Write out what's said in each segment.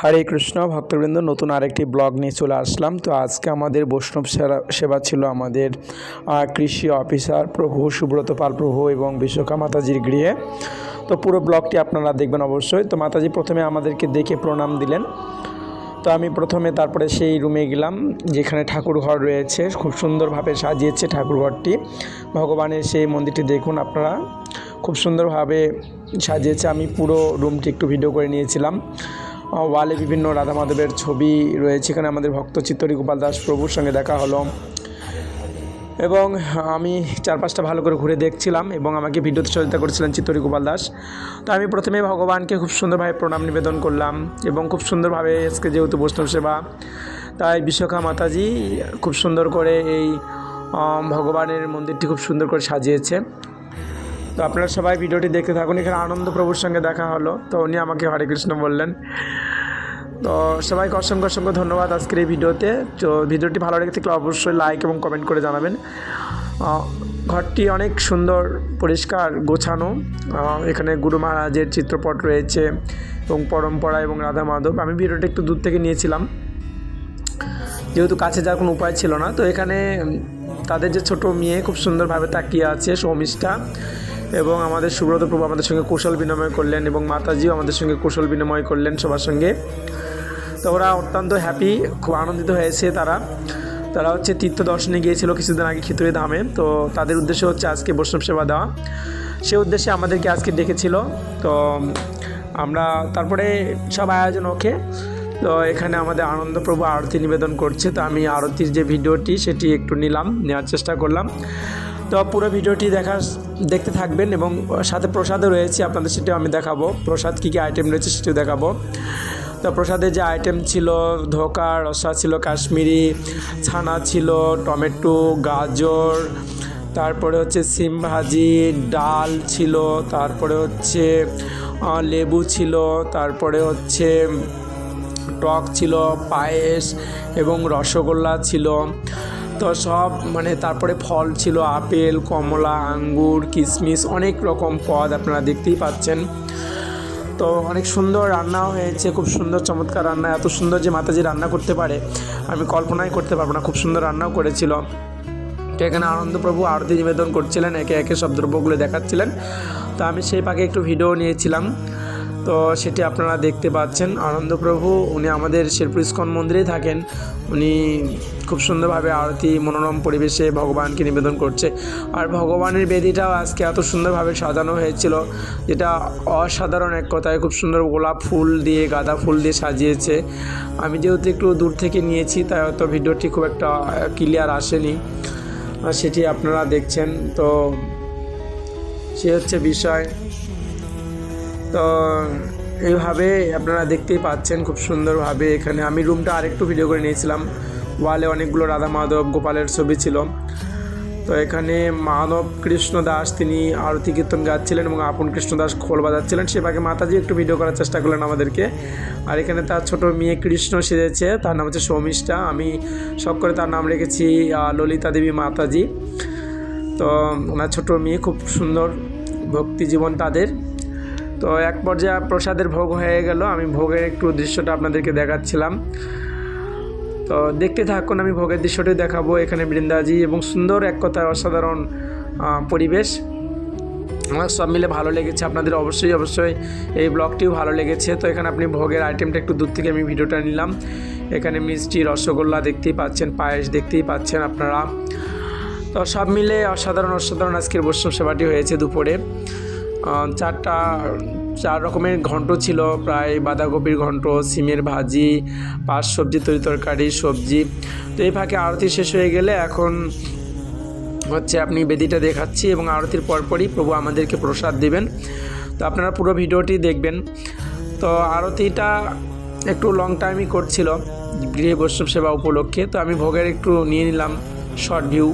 হরে কৃষ্ণ ভক্তবৃন্দ, নতুন আরেকটি ব্লগ নিয়ে চলে আসলাম। তো আজকে আমাদের বৈষ্ণব সেবা ছিল আমাদের কৃষি অফিসার প্রভু সুব্রত পাল প্রভু এবং বিশ্বকা মাতাজির গৃহে। তো পুরো ব্লগটি আপনারা দেখবেন অবশ্যই। তো মাতাজি প্রথমে আমাদেরকে দেখে প্রণাম দিলেন। তো আমি প্রথমে তারপরে সেই রুমে গেলাম যেখানে ঠাকুর ঘর রয়েছে, খুব সুন্দরভাবে সাজিয়েছে ঠাকুর ঘরটি। ভগবানের সেই মন্দিরটি দেখুন আপনারা, খুব সুন্দরভাবে সাজিয়েছে। আমি পুরো রুমটি একটু ভিডিও করে নিয়েছিলাম। ওয়ালে বিভিন্ন রাধা মাধবের ছবি রয়েছে। এখানে আমাদের ভক্ত চিত্তরি গোপাল দাস প্রভুর সঙ্গে দেখা হলো এবং আমি চারপাশটা ভালো করে ঘুরে দেখছিলাম এবং আমাকে ভিডিওতে সহযোগিতা করেছিলেন চিত্তরি গোপাল দাস। তো আমি প্রথমে ভগবানকে খুব সুন্দরভাবে প্রণাম নিবেদন করলাম এবং খুব সুন্দরভাবে আজকে যেহেতু বৈষ্ণব সেবা, তাই বিশ্বকা মাতাজি খুব সুন্দর করে এই ভগবানের মন্দিরটি খুব সুন্দর করে সাজিয়েছে। তো আপনারা সবাই ভিডিওটি দেখতে থাকুন। এখানে আনন্দ প্রভুর সঙ্গে দেখা হলো, তো উনি আমাকে হরে কৃষ্ণ বললেন। তো সবাইকে অসংখ্য অসংখ্য ধন্যবাদ আজকের এই ভিডিওতে। তো ভিডিওটি ভালো লেগে থাকলে অবশ্যই লাইক এবং কমেন্ট করে জানাবেন। ঘরটি অনেক সুন্দর, পরিষ্কার, গোছানো। এখানে গুরু মহারাজের চিত্রপট রয়েছে এবং পরম্পরা এবং রাধা মাধব। আমি ভিডিওটা একটু দূর থেকে নিয়েছিলাম যেহেতু কাছে যাওয়ার কোনো উপায় ছিল না। তো এখানে তাদের যে ছোট মেয়ে খুব সুন্দরভাবে তাকিয়ে আছে, শর্মিষ্ঠা, এবং আমাদের সুব্রত প্রভু আমাদের সঙ্গে কুশল বিনিময় করলেন এবং মাতাজিও আমাদের সঙ্গে কুশল বিনিময় করলেন সবার সঙ্গে। তো ওরা অত্যন্ত হ্যাপি, খুব আনন্দিত হয়েছে। তারা হচ্ছে তীর্থ দর্শনে গিয়েছিল কিছুদিন আগে খিচুড়ি ধামে। তো তাদের উদ্দেশ্য হচ্ছে আজকে বৈষ্ণব সেবা দেওয়া, সে উদ্দেশ্যে আমাদেরকে আজকে ডেকেছিল। তো আমরা তারপরে সব আয়োজন ওকে। তো এখানে আমাদের আনন্দপ্রভু আরতি নিবেদন করছে। তো আমি আরতির যে ভিডিওটি সেটি একটু নেওয়ার চেষ্টা করলাম। তো পুরো ভিডিওটি দেখতে থাকবেন এবং সাথে প্রসাদও রয়েছে, আপনাদের সেটাও আমি দেখাবো। প্রসাদ কী কী আইটেম রয়েছে সেটিও দেখাবো। তো প্রসাদের যে আইটেম ছিল, ধোকা, রসা ছিল, কাশ্মীরি ছানা ছিল, টমেটো, গাজর, তারপরে হচ্ছে সিম ভাজি, ডাল ছিল, তারপরে হচ্ছে লেবু ছিল, তারপরে হচ্ছে টক ছিল, পায়েস এবং রসগোল্লা ছিল। তো সব তারপরে ফল ছিল, আপেল, কমলা, আঙ্গুর, কিশমিশ, অনেক রকম পদ আপনারা দেখতেই পাচ্ছেন। তো অনেক সুন্দর রান্নাও হয়েছে, খুব সুন্দর চমৎকার রান্না। এত সুন্দর যে মাতাজি রান্না করতে পারে আমি কল্পনাই করতে পারবো না, খুব সুন্দর রান্নাও করেছিল। তো এখানে আনন্দপ্রভু আরতি নিবেদন করছিলেন, একে একে সব দ্রব্যগুলো দেখাচ্ছিলেন। তো আমি সেই পাকে একটু ভিডিও নিয়েছিলাম, তো সেটি আপনারা দেখতে পাচ্ছেন। আনন্দপ্রভু উনি আমাদের শেরপুর ইস্কন মন্দিরেই থাকেন। উনি খুব সুন্দরভাবে আরতি মনোরম পরিবেশে ভগবানকে নিবেদন করছে। আর ভগবানের বেদিটাও আজকে এত সুন্দরভাবে সাজানো হয়েছিল, যেটা অসাধারণ এক কথায়। খুব সুন্দর গোলাপ ফুল দিয়ে, গাঁদা ফুল দিয়ে সাজিয়েছে। আমি যেহেতু একটু দূর থেকে নিয়েছি তাই হয়তো ভিডিওটি খুব একটা ক্লিয়ার আসেনি, সেটি আপনারা দেখছেন। তো সে হচ্ছে বিষয়। তো এইভাবে আপনারা দেখতেই পাচ্ছেন খুব সুন্দরভাবে। এখানে আমি রুমটা আরেকটু ভিডিও করে নিয়েছিলাম। ওয়ালে অনেকগুলো রাধা মাধব গোপালের ছবি ছিল। তো এখানে মানব কৃষ্ণ দাস তিনি আরতি কীর্তন গাচ্ছিলেন এবং আপন কৃষ্ণ দাস খোল বাজাচ্ছিলেন। সেভাবে মাতাজি একটু ভিডিও করার চেষ্টা করলেন আমাদেরকে। আর এখানে তার ছোট মেয়ে কৃষ্ণ সেজেছে, তার নাম হচ্ছে শর্মিষ্ঠা। আমি শখ করে তার নাম রেখেছি ললিতা দেবী মাতাজি। তো ওনার ছোট মেয়ে, খুব সুন্দর ভক্তি জীবন তাদের। তো এক পর্যায়ে প্রসাদের ভোগ হয়ে গেল। আমি ভোগের একটু দৃশ্যটা আপনাদেরকে দেখাচ্ছিলাম, তো দেখতে থাকুন। আমি ভোগের দৃশ্যটি দেখাবো। এখানে বৃন্দাজি এবং সুন্দর এক কথায় অসাধারণ পরিবেশ। আমার সব মিলে ভালো লেগেছে। আপনাদের অবশ্যই এই ব্লগটিও ভালো লেগেছে। তো এখানে আপনি ভোগের আইটেমটা একটু দূর থেকে আমি ভিডিওটা নিলাম। এখানে মিষ্টি, রসগোল্লা দেখতেই পাচ্ছেন, পায়েস দেখতেই পাচ্ছেন আপনারা। তো সব মিলে অসাধারণ আজকের বৈষ্ণব সেবাটি হয়েছে। দুপুরে 4 রকমের ঘন্ট ছিল, প্রায় বাঁধাকপির ঘন্ট, সিমের ভাজি, 5 সবজি তরকারি, সবজি। তো এই ফাঁকে আরতি শেষ হয়ে গেলে এখন হচ্ছে আপনি বেদিটা দেখাচ্ছি এবং আরতির পরপরই প্রভু আমাদেরকে প্রসাদ দিবেন। তো আপনারা পুরো ভিডিওটি দেখবেন। তো আরতিটা একটু লং টাইমই করছিল গৃহে বৈষ্ণব সেবা উপলক্ষে। তো আমি ভোগের একটু নিয়ে নিলাম শর্ট ভিউ,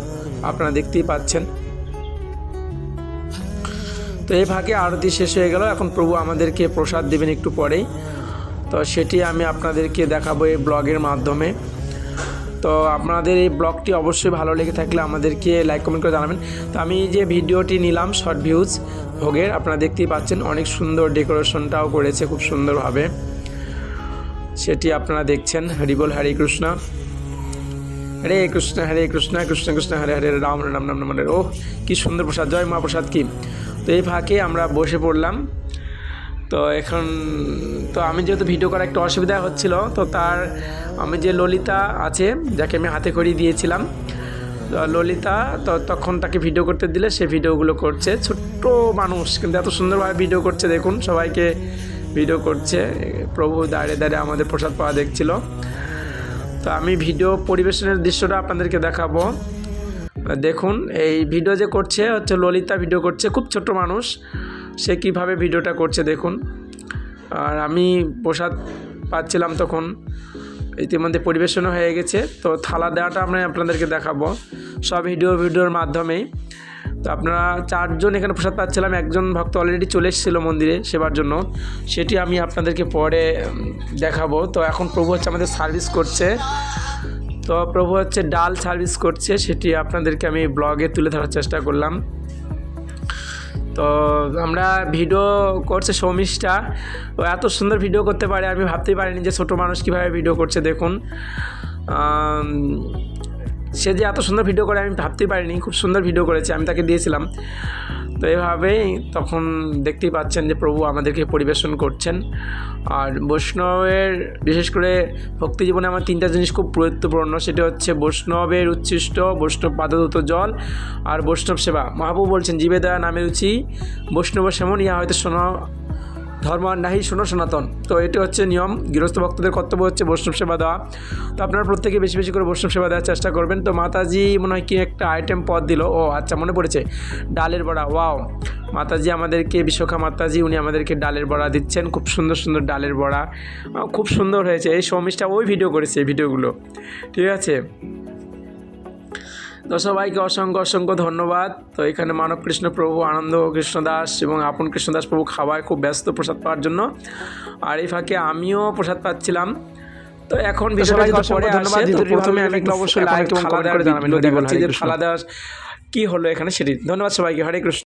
আপনারা দেখতেই পাচ্ছেন। তো এই ভাগে আরতি শেষ হয়ে গেল। এখন প্রভু আমাদেরকে প্রসাদ দেবেন একটু পরেই। তো সেটি আমি আপনাদেরকে দেখাবো এই ব্লগের মাধ্যমে। তো আপনাদের এই ব্লগটি অবশ্যই ভালো লেগে থাকলে আমাদেরকে লাইক কমেন্ট করে জানাবেন। তো আমি যে ভিডিওটি নিলাম শর্ট ভিউজ ভোগের, আপনারা দেখতেই পাচ্ছেন অনেক সুন্দর ডেকোরেশনটাও করেছে খুব সুন্দরভাবে। সেটি আপনারা দেখছেন। হরি বল, হরে কৃষ্ণ, হরে কৃষ্ণ কৃষ্ণ কৃষ্ণ হরে হরে, রাম রাম রাম রাম হরে। ও কী সুন্দর প্রসাদ, জয় মা প্রসাদ কি। তো এই ফাঁকে আমরা বসে পড়লাম। তো এখন তো আমি যেহেতু ভিডিও করা একটু অসুবিধা হচ্ছিল, তো আমি যে ললিতা আছে, যাকে আমি হাতে করিয়ে দিয়েছিলাম, ললিতা, তো তখন তাকে ভিডিও করতে দিলে সে ভিডিওগুলো করছে। ছোট্ট মানুষ কিন্তু এত সুন্দরভাবে ভিডিও করছে, দেখুন সবাইকে ভিডিও করছে। প্রভু দাঁড়িয়ে দাঁড়িয়ে আমাদের প্রসাদ পাওয়া দেখছিল। তো আমি ভিডিও পরিবেশনের দৃশ্যটা আপনাদেরকে দেখাবো। দেখুন এই ভিডিও যে করছে হচ্ছে ললিতা, ভিডিও করছে, খুব ছোট মানুষ, সে কীভাবে ভিডিওটা করছে দেখুন। আর আমি প্রসাদ পাচ্ছিলাম তখন, ইতিমধ্যে পরিবেশনও হয়ে গেছে। তো থালা দেওয়াটা আমি আপনাদেরকে দেখাবো সব ভিডিওর মাধ্যমেই। তো আপনারা 4 জন এখানে প্রসাদ পাচ্ছিলাম, একজন ভক্ত অলরেডি চলে এসেছিলো মন্দিরে সেবার জন্য, সেটি আমি আপনাদেরকে পরে দেখাবো। তো এখন প্রভু হচ্ছে আমাদের সার্ভিস করছে, তো প্রভু হচ্ছে ডাল সার্ভিস করছে, সেটি আপনাদেরকে আমি ব্লগে তুলে ধরার চেষ্টা করলাম। তো আমরা ভিডিও করছে সৌমিষ্ঠা, ও এত সুন্দর ভিডিও করতে পারে, আমি ভাবতেই পারিনি যে ছোটো মানুষ কীভাবে ভিডিও করছে। দেখুন সে যে এত সুন্দর ভিডিও করে আমি ভাবতেই পারিনি, খুব সুন্দর ভিডিও করেছে, আমি তাকে দিয়েছিলাম। তো এইভাবেই তখন দেখতেই পাচ্ছেন যে প্রভু আমাদেরকে পরিবেশন করছেন। আর বৈষ্ণবের বিশেষ করে ভক্তি জীবনে আমার 3টা জিনিস খুব গুরুত্বপূর্ণ, সেটা হচ্ছে বৈষ্ণবের উচ্ছিষ্ট, বৈষ্ণব পাদধূত জল আর বৈষ্ণব সেবা। মহাপ্রভু বলছেন জীবে দয়া নামে রুচি, বৈষ্ণব সেমন ইহা হয়তো শোনো ধর্ম নাহি শোনো সনাতন। তো এটি হচ্ছে নিয়ম, গৃহস্থ ভক্তদের কর্তব্য হচ্ছে বৈষ্ণব সেবা দেওয়া। তো আপনারা প্রত্যেকে বেশি বেশি করে বৈষ্ণব সেবা দেওয়ার চেষ্টা করবেন। তো মাতাজি মনে হয় কি একটা আইটেম পদ দিল, ও আচ্ছা মনে পড়েছে, ডালের বড়া। ওয়াও, মাতাজি আমাদেরকে, বিশ্বখা মাতাজি, উনি আমাদেরকে ডালের বড়া দিচ্ছেন, খুব সুন্দর সুন্দর ডালের বড়া, খুব সুন্দর হয়েছে। এই সৌমিষ্ঠা ওই ভিডিও করেছে, এই ভিডিওগুলো, ঠিক আছে। তো সবাইকে অসংখ্য অসংখ্য ধন্যবাদ। তো এখানে মানব কৃষ্ণ প্রভু, আনন্দ কৃষ্ণদাস এবং আপন কৃষ্ণদাস প্রভু খাওয়ায় খুব ব্যস্ত প্রসাদ পাওয়ার জন্য, আর এই ফাঁকে আমিও প্রসাদ পাচ্ছিলাম। তো এখন প্রথমে আমি অবশ্যই লাইক এবং কমেন্ট করে জানাবেন থালা দেওয়া কী হলো এখানে সেটি। ধন্যবাদ সবাইকে, হরে কৃষ্ণ।